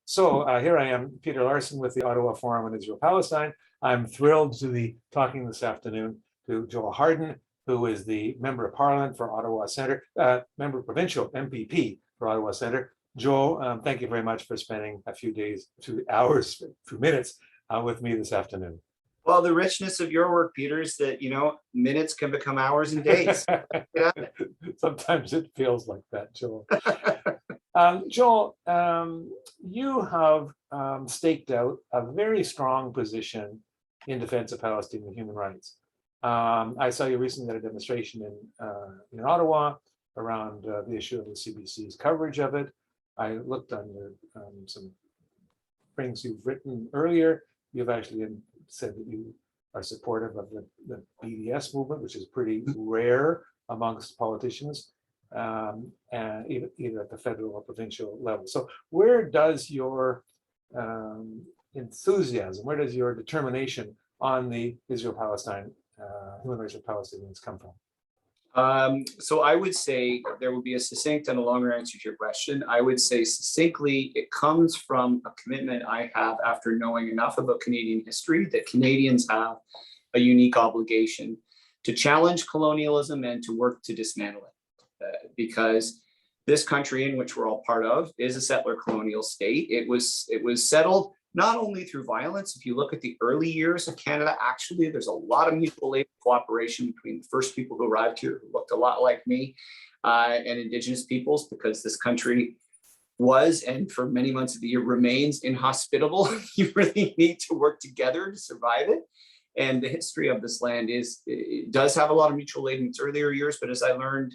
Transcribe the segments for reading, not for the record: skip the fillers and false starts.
Here I am, Peter Larson with the Ottawa Forum on Israel-Palestine. I'm thrilled to be talking this afternoon to Joel Harden, who is the Member of Parliament for Ottawa Centre, Member of Provincial, MPP for Ottawa Centre. Joel, thank you very much for spending a few minutes with me this afternoon. Well, the richness of your work, Peter, is that, minutes can become hours and days. Yeah. Sometimes it feels like that, Joel. Joel, you have staked out a very strong position in defense of Palestinian human rights. I saw you recently at a demonstration in Ottawa around the issue of the CBC's coverage of it. I looked on some things you've written earlier. You've actually said that you are supportive of the BDS movement, which is pretty rare amongst politicians, and either at the federal or provincial level. So where does your enthusiasm, where does your determination on the Israel-Palestine, human rights of Palestinians come from? So I would say there will be a succinct and a longer answer to your question. I would say succinctly, it comes from a commitment I have after knowing enough about Canadian history that Canadians have a unique obligation to challenge colonialism and to work to dismantle it. Because this country, in which we're all part of, is a settler colonial state. It was settled not only through violence. If you look at the early years of Canada, actually, there's a lot of mutual aid cooperation between the first people who arrived here, who looked a lot like me, and Indigenous peoples, because this country was, and for many months of the year remains, inhospitable. You really need to work together to survive it. And the history of this land it does have a lot of mutual aid in its earlier years, but as I learned,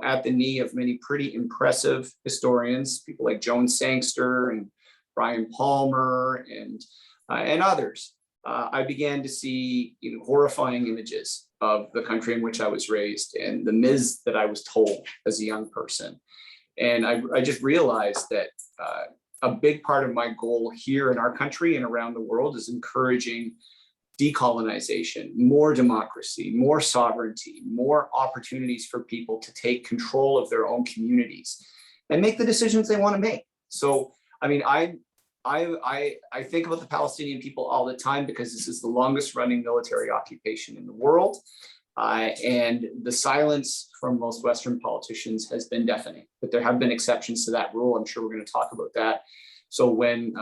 at the knee of many pretty impressive historians, people like Joan Sangster and Brian Palmer and others, I began to see horrifying images of the country in which I was raised and the myths that I was told as a young person. And I just realized that a big part of my goal here in our country and around the world is encouraging decolonization, more democracy, more sovereignty, more opportunities for people to take control of their own communities and make the decisions they want to make. So, I mean, I think about the Palestinian people all the time because this is the longest running military occupation in the world. And the silence from most Western politicians has been deafening, but there have been exceptions to that rule. I'm sure we're going to talk about that. So when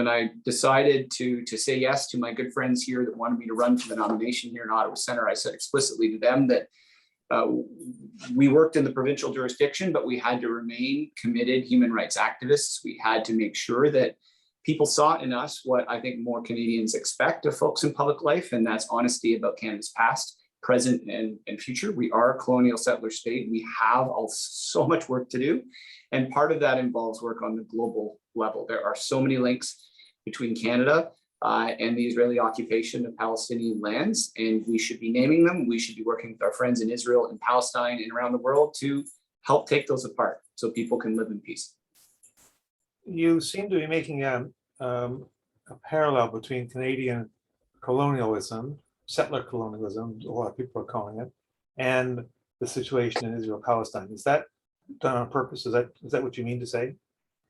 I decided to say yes to my good friends here that wanted me to run for the nomination here in Ottawa Centre, I said explicitly to them that we worked in the provincial jurisdiction, but we had to remain committed human rights activists. We had to make sure that people saw in us what I think more Canadians expect of folks in public life, and that's honesty about Canada's past, present, and future. We are a colonial settler state. We have so much work to do, and part of that involves work on the global level. There are so many links between Canada and the Israeli occupation of Palestinian lands, and we should be naming them. We should be working with our friends in Israel and Palestine and around the world to help take those apart so people can live in peace. You seem to be making a parallel between Canadian colonialism, settler colonialism, a lot of people are calling it, and the situation in Israel-Palestine. Is that done on purpose? Is that what you mean to say?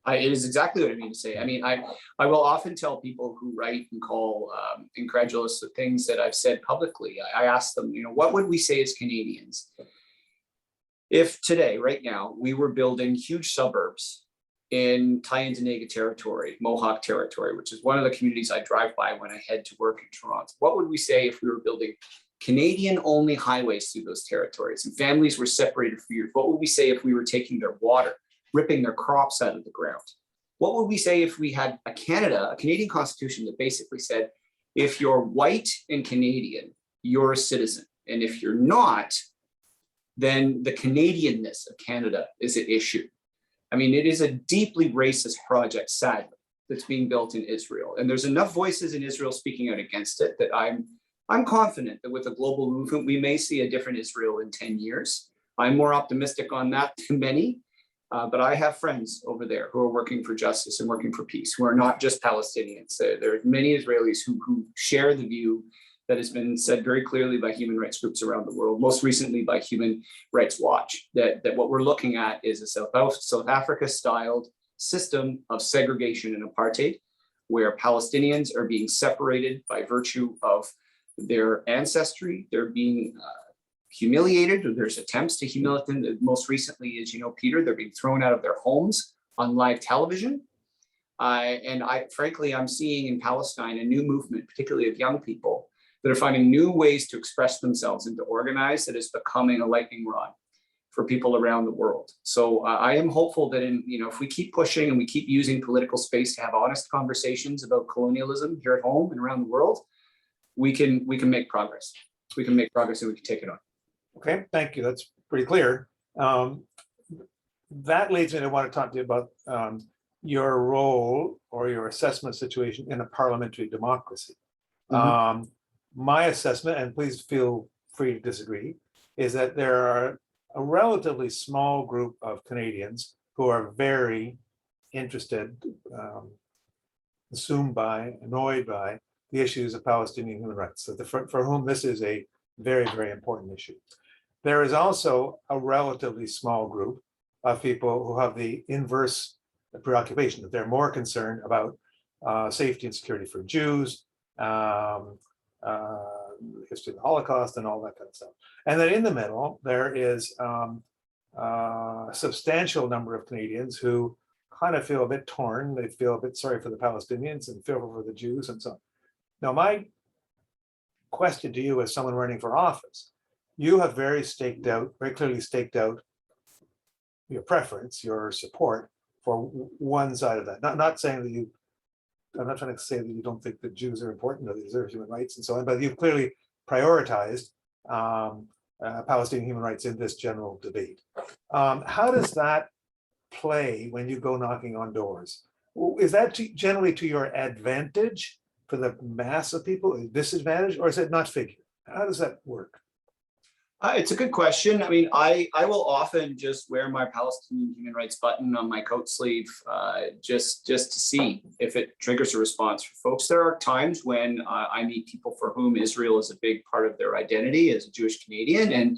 It is exactly what I mean to say. I mean, I will often tell people who write and call incredulous of things that I've said publicly. I ask them, what would we say as Canadians if today, right now, we were building huge suburbs in Tyendinaga territory, Mohawk territory, which is one of the communities I drive by when I head to work in Toronto. What would we say if we were building Canadian-only highways through those territories and families were separated for years? What would we say if we were taking their water, ripping their crops out of the ground? What would we say if we had a Canadian constitution that basically said, if you're white and Canadian, you're a citizen. And if you're not, then the Canadianness of Canada is at issue. I mean, it is a deeply racist project, sadly, that's being built in Israel. And there's enough voices in Israel speaking out against it that I'm confident that with a global movement, we may see a different Israel in 10 years. I'm more optimistic on that than many. But I have friends over there who are working for justice and working for peace, who are not just Palestinians. There are many Israelis who share the view that has been said very clearly by human rights groups around the world, most recently by Human Rights Watch, that what we're looking at is a South Africa-styled system of segregation and apartheid, where Palestinians are being separated by virtue of their ancestry. They're being humiliated, or there's attempts to humiliate them. Most recently, as you know, Peter, they're being thrown out of their homes on live television. Frankly, I'm seeing in Palestine a new movement, particularly of young people, that are finding new ways to express themselves and to organize, that is becoming a lightning rod for people around the world. So I am hopeful that if we keep pushing and we keep using political space to have honest conversations about colonialism here at home and around the world, we can make progress. We can make progress and we can take it on. Okay, thank you. That's pretty clear. That leads me to want to talk to you about your role or your assessment situation in a parliamentary democracy. My assessment, and please feel free to disagree, is that there are a relatively small group of Canadians who are very interested, consumed by, annoyed by the issues of Palestinian human rights, so for whom this is a very, very important issue. There is also a relatively small group of people who have the inverse preoccupation, that they're more concerned about safety and security for Jews, history of the Holocaust and all that kind of stuff. And then in the middle, there is a substantial number of Canadians who kind of feel a bit torn. They feel a bit sorry for the Palestinians and feel for the Jews and so on. Now, my question to you as someone running for office, you have very clearly staked out your preference, your support for one side of that. Not saying that I'm not trying to say that you don't think that Jews are important or they deserve human rights and so on, but you've clearly prioritized Palestinian human rights in this general debate. How does that play when you go knocking on doors? Is that generally to your advantage for the mass of people, disadvantage, or is it not figure? How does that work? It's a good question. I mean, I will often just wear my Palestinian human rights button on my coat sleeve just to see if it triggers a response for folks. There are times when I meet people for whom Israel is a big part of their identity as a Jewish Canadian, and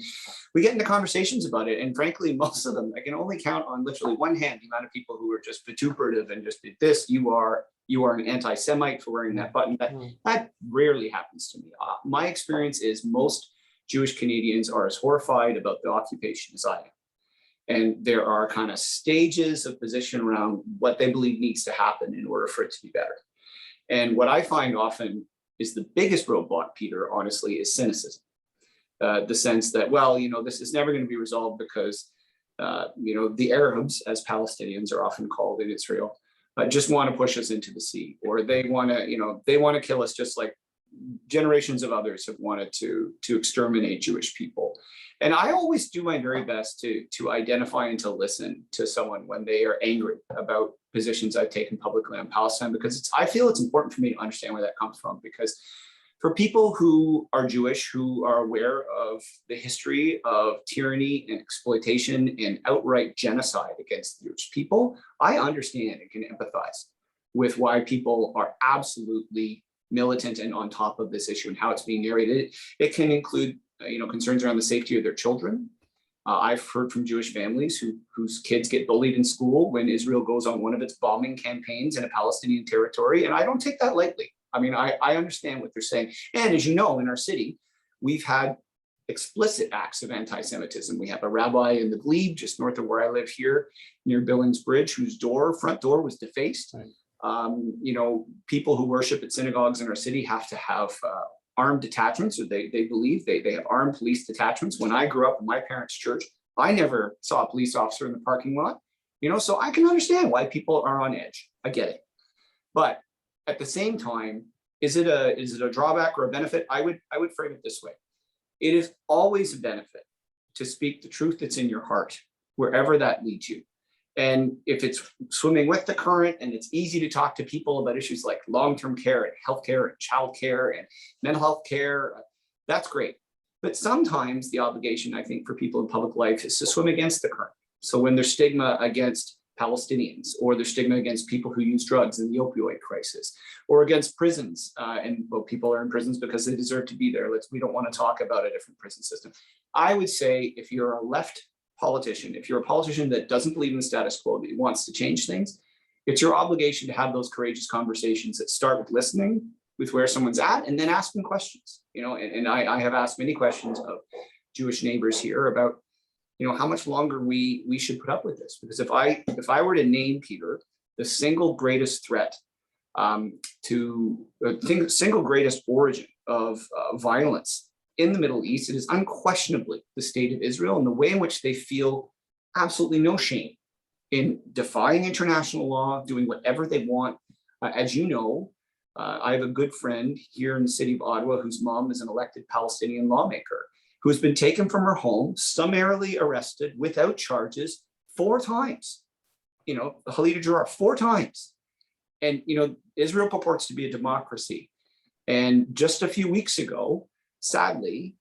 we get into conversations about it. And frankly, most of them, I can only count on literally one hand the amount of people who are just vituperative and just this, you are an anti-Semite for wearing that button. That rarely happens to me. My experience is most Jewish Canadians are as horrified about the occupation as I am. And there are kind of stages of position around what they believe needs to happen in order for it to be better. And what I find often is the biggest roadblock, Peter, honestly, is cynicism. The sense that, well, this is never going to be resolved because, the Arabs, as Palestinians are often called in Israel, just want to push us into the sea, or they want to kill us just like generations of others have wanted to exterminate Jewish people. And I always do my very best to identify and to listen to someone when they are angry about positions I've taken publicly on Palestine, because I feel it's important for me to understand where that comes from. Because for people who are Jewish, who are aware of the history of tyranny and exploitation and outright genocide against Jewish people, I understand and can empathize with why people are absolutely militant and on top of this issue and how it's being narrated. It can include, concerns around the safety of their children. I've heard from Jewish families whose kids get bullied in school when Israel goes on one of its bombing campaigns in a Palestinian territory, and I don't take that lightly. I mean, I understand what they're saying. And as you know, in our city, we've had explicit acts of anti-Semitism. We have a rabbi in the Glebe, just north of where I live here, near Billings Bridge, whose front door was defaced. Right. People who worship at synagogues in our city have to have armed detachments, or they believe they have armed police detachments. When I grew up in my parents' church, I never saw a police officer in the parking lot, so I can understand why people are on edge. I get it. But at the same time, is it a drawback or a benefit? I would frame it this way. It is always a benefit to speak the truth that's in your heart, wherever that leads you. And if it's swimming with the current and it's easy to talk to people about issues like long-term care and healthcare and childcare and mental health care, that's great. But sometimes the obligation, I think, for people in public life is to swim against the current. So when there's stigma against Palestinians, or there's stigma against people who use drugs in the opioid crisis, or against prisons, people are in prisons because they deserve to be there. We don't want to talk about a different prison system. I would say if you're a left politician, if you're a politician that doesn't believe in the status quo, that wants to change things, It's your obligation to have those courageous conversations that start with listening with where someone's at and then asking questions, and I have asked many questions of Jewish neighbors here about, how much longer we should put up with this. Because if I were to name, Peter, the single greatest threat to the single greatest origin of violence in the Middle East, it is unquestionably the state of Israel and the way in which they feel absolutely no shame in defying international law, doing whatever they want. As you know, I have a good friend here in the city of Ottawa whose mom is an elected Palestinian lawmaker who's been taken from her home, summarily arrested without charges 4 times. Khalida Jarrar, 4 times. And, Israel purports to be a democracy. And just a few weeks ago, sadly,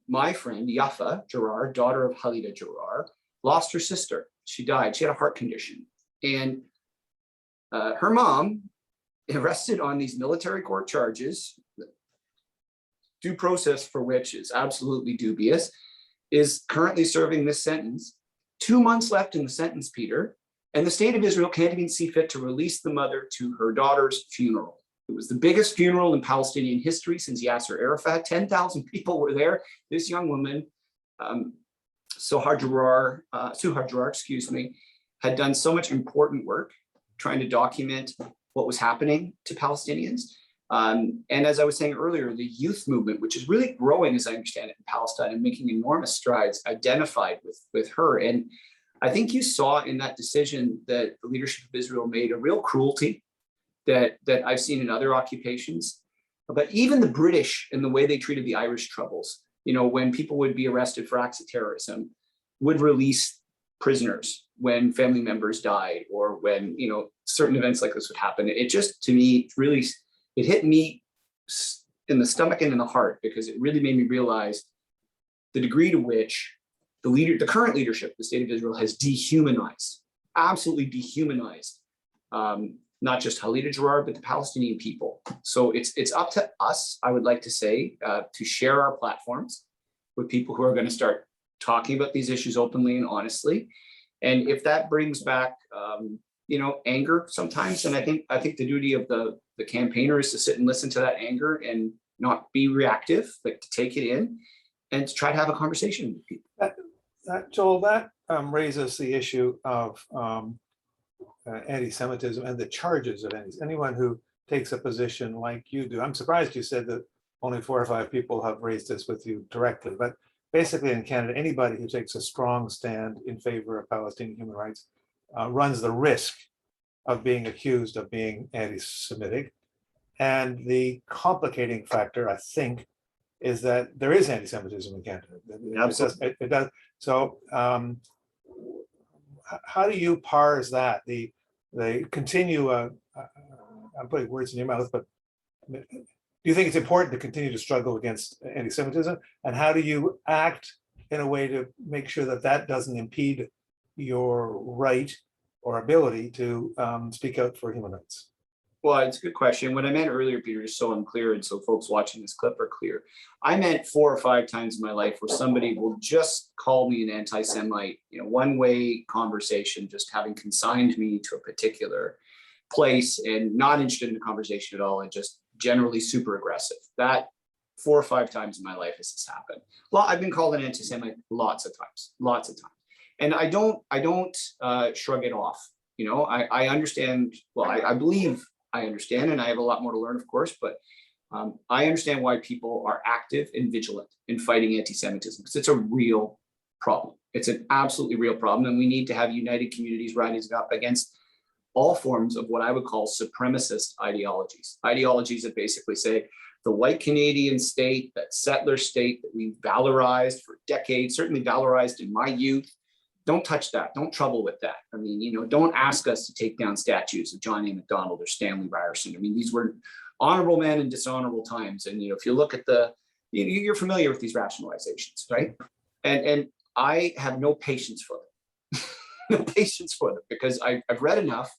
my friend Yafa Jarrar, daughter of Khalida Jarrar, lost her sister. She died. She had a heart condition. And her mom, arrested on these military court charges, due process for which is absolutely dubious, is currently serving this sentence. 2 months left in the sentence, Peter, and the state of Israel can't even see fit to release the mother to her daughter's funeral. It was the biggest funeral in Palestinian history since Yasser Arafat. 10,000 people were there. This young woman, Suhar Jarrar, had done so much important work trying to document what was happening to Palestinians. And as I was saying earlier, the youth movement, which is really growing, as I understand it, in Palestine and making enormous strides, identified with her. And I think you saw in that decision that the leadership of Israel made a real cruelty that I've seen in other occupations. But even the British, in the way they treated the Irish Troubles, when people would be arrested for acts of terrorism, would release prisoners when family members died or when, certain events like this would happen. It just, to me, really, it hit me in the stomach and in the heart, because it really made me realize the degree to which the current leadership of the state of Israel has dehumanized, absolutely dehumanized, not just Khalida Jarrar, but the Palestinian people. So it's up to us, I would like to say, to share our platforms with people who are going to start talking about these issues openly and honestly. And if that brings back, anger sometimes, then I think the duty of the campaigner is to sit and listen to that anger and not be reactive, but to take it in and to try to have a conversation with people. Joel, that raises the issue of anti-Semitism and the charges of anyone who takes a position like you do. I'm surprised you said that only 4 or 5 people have raised this with you directly, but basically in Canada, anybody who takes a strong stand in favor of Palestinian human rights runs the risk of being accused of being anti-Semitic. And the complicating factor, I think, is that there is anti-Semitism in Canada. It does. So how do you parse that? They continue, I'm putting words in your mouth, but do you think it's important to continue to struggle against anti-Semitism? And how do you act in a way to make sure that that doesn't impede your right or ability to speak out for human rights? Well, it's a good question. What I meant earlier, Peter, is so unclear, and so folks watching this clip are clear. I meant 4 or 5 times in my life where somebody will just call me an anti-Semite, one-way conversation, just having consigned me to a particular place and not interested in the conversation at all, and just generally super aggressive. That 4 or 5 times in my life has this happened. Well, I've been called an anti-Semite lots of times. And I don't shrug it off. I understand. Well, I believe I understand, and I have a lot more to learn, of course, but I understand why people are active and vigilant in fighting anti-Semitism, because it's a real problem. It's an absolutely real problem, and we need to have united communities rising up against all forms of what I would call supremacist ideologies. Ideologies that basically say the white Canadian state, that settler state that we've valorized for decades, certainly valorized in my youth, don't touch that. Don't trouble with that. I mean, don't ask us to take down statues of John A. Macdonald or Stanley Ryerson. I mean, these were honorable men in dishonorable times. And, if you look at you're familiar with these rationalizations, right? And I have no patience for them. No patience for them, because I've read enough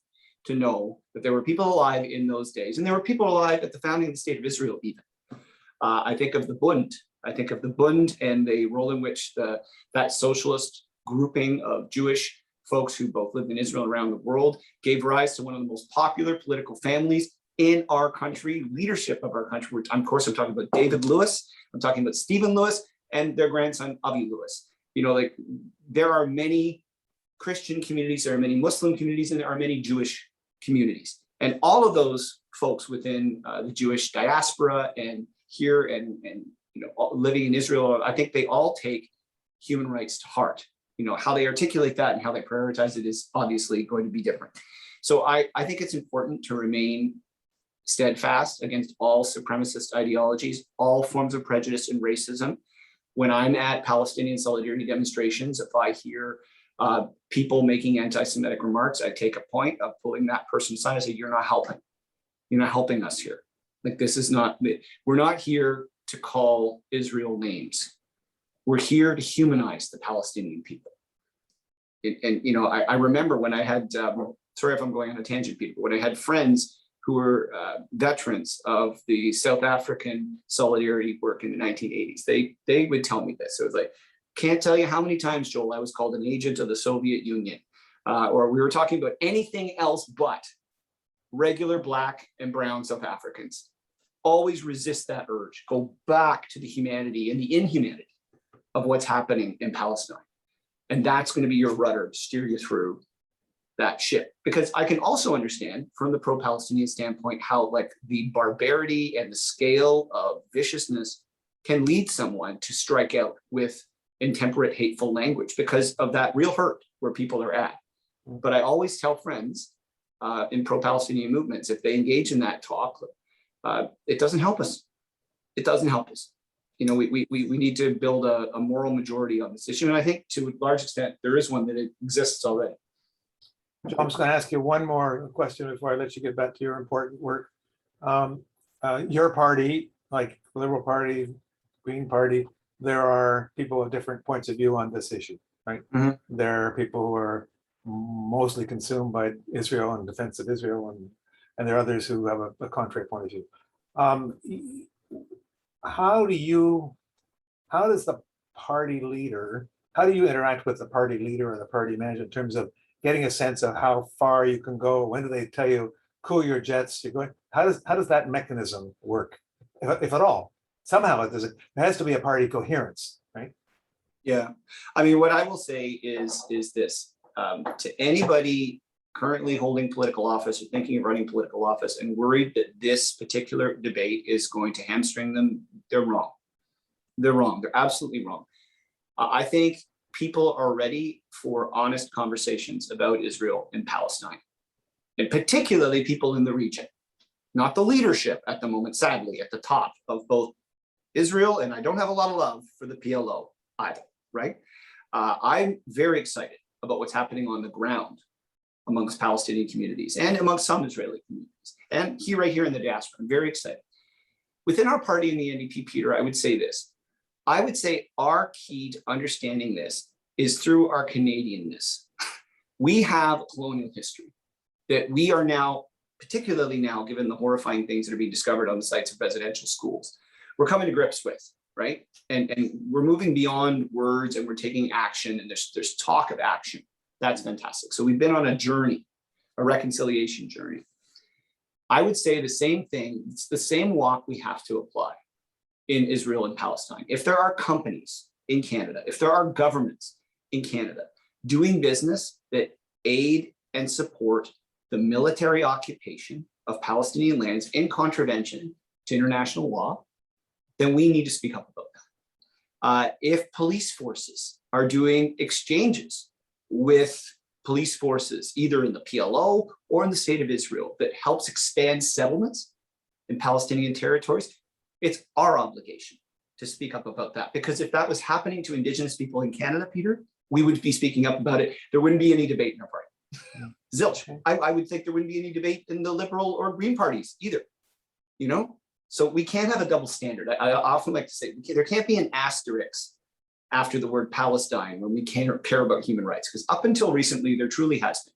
to know that there were people alive in those days, and there were people alive at the founding of the state of Israel even. I think of the Bund. And the role in which that socialist grouping of Jewish folks who both lived in Israel and around the world, gave rise to one of the most popular political families in our country, leadership of our country. Of course, I'm talking about David Lewis, I'm talking about Stephen Lewis, and their grandson, Avi Lewis. You know, like there are many Christian communities, there are many Muslim communities, and there are many Jewish communities. And all of those folks within the Jewish diaspora and here and you know, living in Israel, I think they all take human rights to heart. You know, how they articulate that and how they prioritize it is obviously going to be different. So I think it's important to remain steadfast against all supremacist ideologies, all forms of prejudice and racism. When I'm at Palestinian solidarity demonstrations, if I hear people making anti-Semitic remarks, I take a point of pulling that person aside and say, you're not helping. You're not helping us here. Like, this is not, we're not here to call Israel names. We're here to humanize the Palestinian people. And you know, I remember when I had, sorry if I'm going on a tangent, Peter, but when I had friends who were veterans of the South African solidarity work in the 1980s, they would tell me this. It was like, can't tell you how many times, Joel, I was called an agent of the Soviet Union, or we were talking about anything else but regular Black and brown South Africans. Always resist that urge. Go back to the humanity and the inhumanity of what's happening in Palestine. And that's going to be your rudder to steer you through that ship. Because I can also understand from the pro-Palestinian standpoint how like the barbarity and the scale of viciousness can lead someone to strike out with intemperate, hateful language because of that real hurt where people are at. But I always tell friends in pro-Palestinian movements, if they engage in that talk, it doesn't help us. It doesn't help us. You know, we need to build a moral majority on this issue. And I think to a large extent, there is one that exists already. I'm just going to ask you one more question before I let you get back to your important work. Your party, like the Liberal Party, Green Party, there are people with different points of view on this issue, right? Mm-hmm. There are people who are mostly consumed by Israel and defense of Israel, and there are others who have a contrary point of view. How does the party leader, how do you interact with the party leader or the party manager in terms of getting a sense of how far you can go? When do they tell you, cool your jets, you're going? How does that mechanism work, if at all? Somehow there has to be a party coherence, right? Yeah, I mean, what I will say is this, to anybody currently holding political office or thinking of running political office and worried that this particular debate is going to hamstring them, they're wrong. They're wrong. They're absolutely wrong. I think people are ready for honest conversations about Israel and Palestine, and particularly people in the region, not the leadership at the moment, sadly, at the top of both Israel, and I don't have a lot of love for the PLO either, right? I'm very excited about what's happening on the ground amongst Palestinian communities and amongst some Israeli communities. And right here in the diaspora, I'm very excited. Within our party in the NDP, Peter, I would say this. I would say our key to understanding this is through our Canadianness. We have colonial history that we are now, particularly now, given the horrifying things that are being discovered on the sites of residential schools, we're coming to grips with, right? And we're moving beyond words and we're taking action, and there's talk of action. That's fantastic. So we've been on a journey, a reconciliation journey. I would say the same thing. It's the same walk we have to apply in Israel and Palestine. If there are companies in Canada, if there are governments in Canada doing business that aid and support the military occupation of Palestinian lands in contravention to international law, then we need to speak up about that. If police forces are doing exchanges with police forces, either in the PLO or in the state of Israel, that helps expand settlements in Palestinian territories, it's our obligation to speak up about that. Because if that was happening to Indigenous people in Canada, Peter, we would be speaking up about it. There wouldn't be any debate in our party. Zilch. I would think there wouldn't be any debate in the Liberal or Green parties either, you know? So we can't have a double standard. I often like to say, there can't be an asterisk after the word Palestine when we can't care about human rights, because up until recently, there truly has been.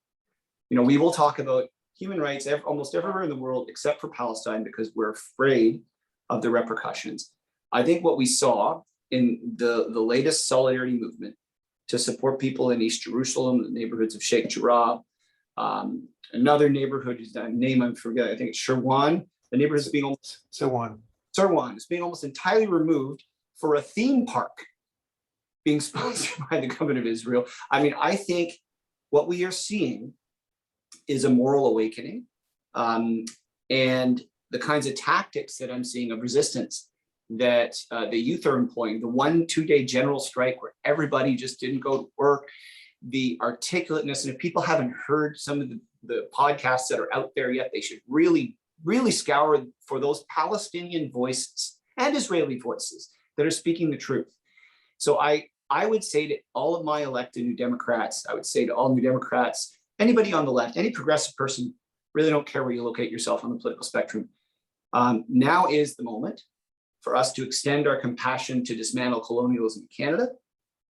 You know, we will talk about human rights almost everywhere in the world except for Palestine because we're afraid of the repercussions. I think what we saw in the latest solidarity movement to support people in East Jerusalem, the neighborhoods of Sheikh Jarrah. Another neighborhood is that name I'm forgetting. I think it's Sherwan. The neighborhood is being almost Sirwan is being almost entirely removed for a theme park being sponsored by the government of Israel. I mean, I think what we are seeing is a moral awakening, and the kinds of tactics that I'm seeing of resistance that the youth are employing, the 1-2 day general strike where everybody just didn't go to work, the articulateness, and if people haven't heard some of the podcasts that are out there yet, they should really scour for those Palestinian voices and Israeli voices that are speaking the truth. So I would say to all of my elected New Democrats, I would say to all New Democrats, anybody on the left, any progressive person, really don't care where you locate yourself on the political spectrum. Now is the moment for us to extend our compassion to dismantle colonialism in Canada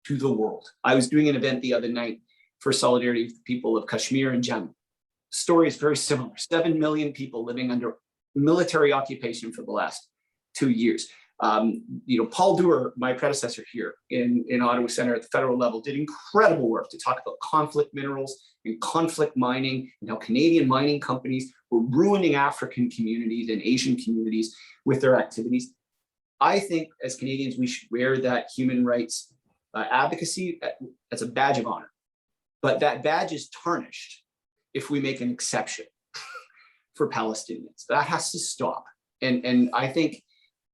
to the world. I was doing an event the other night for solidarity with the people of Kashmir and Jammu. The story is very similar. 7 million people living under military occupation for the last 2 years. Paul Dewar, my predecessor here in Ottawa Centre at the federal level, did incredible work to talk about conflict minerals and conflict mining and how Canadian mining companies were ruining African communities and Asian communities with their activities. I think as Canadians, we should wear that human rights advocacy as a badge of honor. But that badge is tarnished if we make an exception for Palestinians. That has to stop. And I think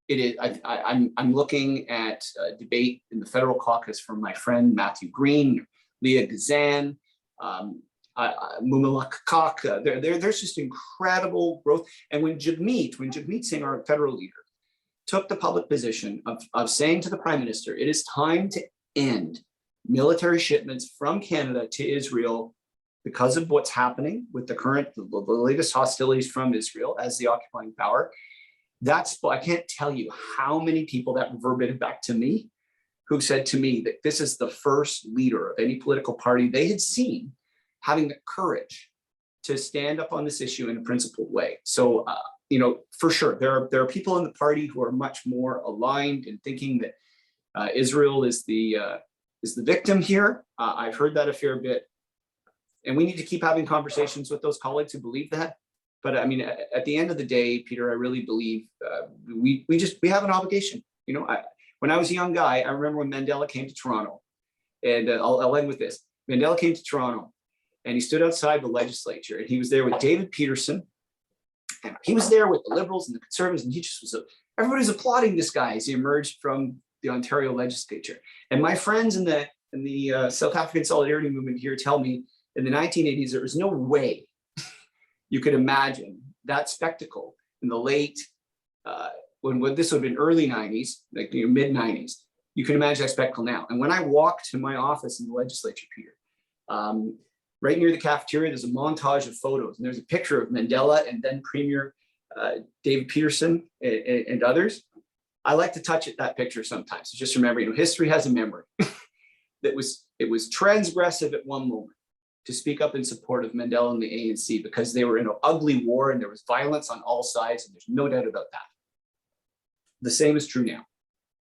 it is. I'm looking at a debate in the federal caucus from my friend Matthew Green, Leah Gazan, Mumalak Kak. There's just incredible growth. And when Jagmeet Singh, our federal leader, took the public position of saying to the Prime Minister, it is time to end military shipments from Canada to Israel because of what's happening with the latest hostilities from Israel as the occupying power. I can't tell you how many people that reverberated back to me who said to me that this is the first leader of any political party they had seen having the courage to stand up on this issue in a principled way. So, for sure, there are people in the party who are much more aligned in thinking that Israel is the victim here. I've heard that a fair bit, and we need to keep having conversations with those colleagues who believe that. But I mean, at the end of the day, Peter, I really believe we have an obligation. When I was a young guy, I remember when Mandela came to Toronto, and I'll end with this. Mandela came to Toronto, and he stood outside the legislature, and he was there with David Peterson, and he was there with the Liberals and the Conservatives, and he just was everybody's applauding this guy as he emerged from the Ontario legislature. And my friends in the South African Solidarity Movement here tell me in the 1980s there was no way you could imagine that spectacle in the late, when this would have been early 90s, like mid 90s. You can imagine that spectacle now. And when I walked to my office in the legislature, Peter, right near the cafeteria, there's a montage of photos, and there's a picture of Mandela and then Premier David Peterson and others. I like to touch at that picture sometimes. So just remember, history has a memory. It was transgressive at one moment to speak up in support of Mandela and the ANC because they were in an ugly war and there was violence on all sides, and there's no doubt about that. The same is true now.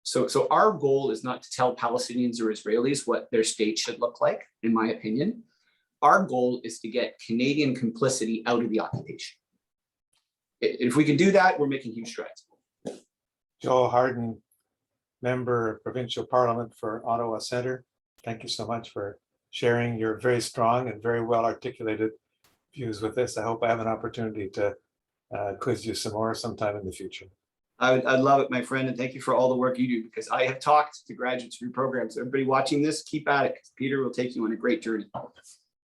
So our goal is not to tell Palestinians or Israelis what their state should look like, in my opinion. Our goal is to get Canadian complicity out of the occupation. If we can do that, we're making huge strides. Joel Harden, Member of Provincial Parliament for Ottawa Centre, thank you so much for sharing your very strong and very well articulated views with us. I hope I have an opportunity to quiz you some more sometime in the future. I'd love it, my friend, and thank you for all the work you do, because I have talked to graduates of your programs. Everybody watching this, keep at it, because Peter will take you on a great journey.